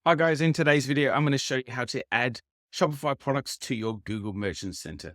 Hi guys, in today's video, I'm going to show you how to add Shopify products to your Google Merchant Center.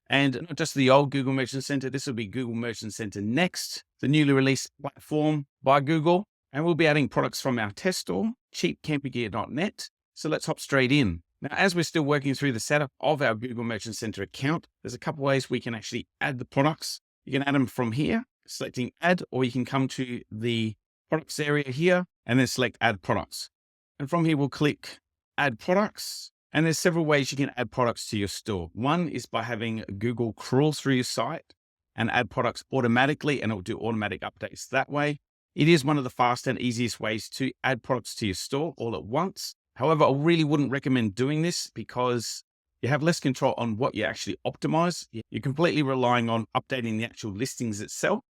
And not just the old Google Merchant Center, this will be Google Merchant Center Next, the newly released platform by Google. And we'll be adding products from our test store, cheapcampinggear.net. So let's hop straight in. Now, as we're still working through the setup of our Google Merchant Center account, there's a couple ways we can actually add the products. You can add them from here, selecting add, or you can come to the products area here and then select add products. And from here, we'll click add products. And there's several ways you can add products to your store. One is by having Google crawl through your site and add products automatically, and it'll do automatic updates that way. It is one of the fast and easiest ways to add products to your store all at once. However, I really wouldn't recommend doing this because you have less control on what you actually optimize. You're completely relying on updating the actual listings itself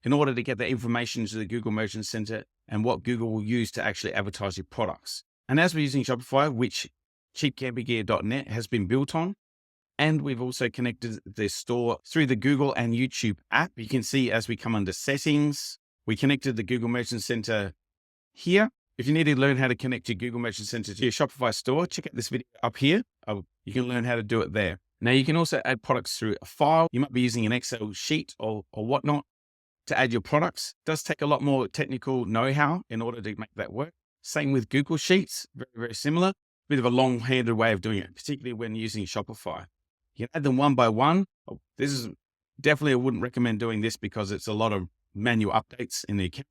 in order to get the information to the Google Merchant Center and what Google will use to actually advertise your products. And as we're using Shopify, which cheapcampinggear.net has been built on, and we've also connected the store through the Google and YouTube app. You can see as we come under settings, we connected the Google Merchant Center here. If you need to learn how to connect your Google Merchant Center to your Shopify store, check out this video up here. You can learn how to do it there. Now you can also add products through a file. You might be using an Excel sheet or whatnot to add your products. It does take a lot more technical know-how in order to make that work. Same with Google Sheets, very, very similar. Bit of a long-handed way of doing it, particularly when using Shopify. You can add them one by one. This is definitely, I wouldn't recommend doing this because it's a lot of manual updates in the account.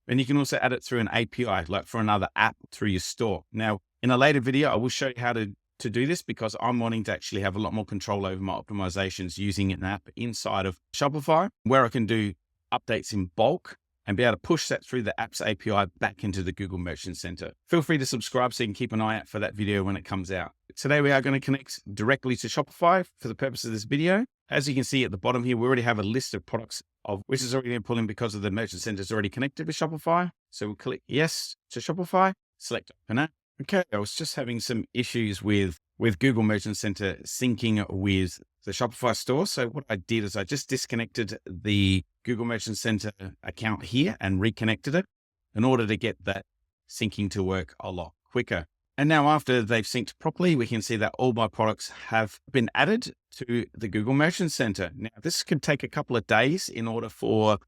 And you can also add it through an API, like for another app through your store. Now, in a later video, I will show you how to do this because I'm wanting to actually have a lot more control over my optimizations using an app inside of Shopify where I can do updates in bulk and be able to push that through the app's API back into the Google Merchant Center. Feel free to subscribe so you can keep an eye out for that video when it comes out. Today, we are going to connect directly to Shopify for the purpose of this video. As you can see at the bottom here, we already have a list of products of which is already going to pull in because of the Merchant Center is already connected with Shopify. So we'll click yes to Shopify, select open app. Okay, I was just having some issues with Google Merchant Center syncing with the Shopify store. So what I did is I just disconnected the Google Merchant Center account here and reconnected it in order to get that syncing to work a lot quicker. And now after they've synced properly, we can see that all my products have been added to the Google Merchant Center. Now, this could take a couple of days in order for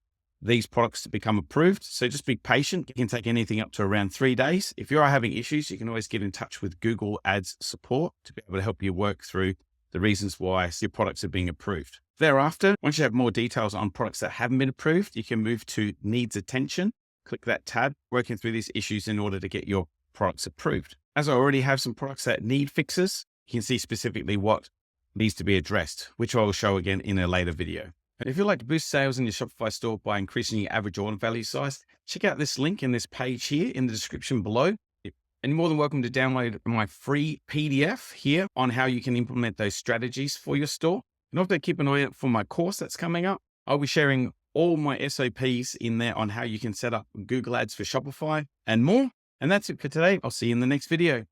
these products to become approved. So just be patient. It can take anything up to around 3 days. If you are having issues, you can always get in touch with Google Ads support to be able to help you work through the reasons why your products are being approved. Thereafter, once you have more details on products that haven't been approved, you can move to Needs Attention. Click that tab, working through these issues in order to get your products approved. As I already have some products that need fixes, you can see specifically what needs to be addressed, which I will show again in a later video. And if you'd like to boost sales in your Shopify store by increasing your average order value size, check out this link in this page here in the description below. And you're more than welcome to download my free PDF here on how you can implement those strategies for your store. And also keep an eye out for my course that's coming up. I'll be sharing all my SOPs in there on how you can set up Google Ads for Shopify and more. And that's it for today. I'll see you in the next video.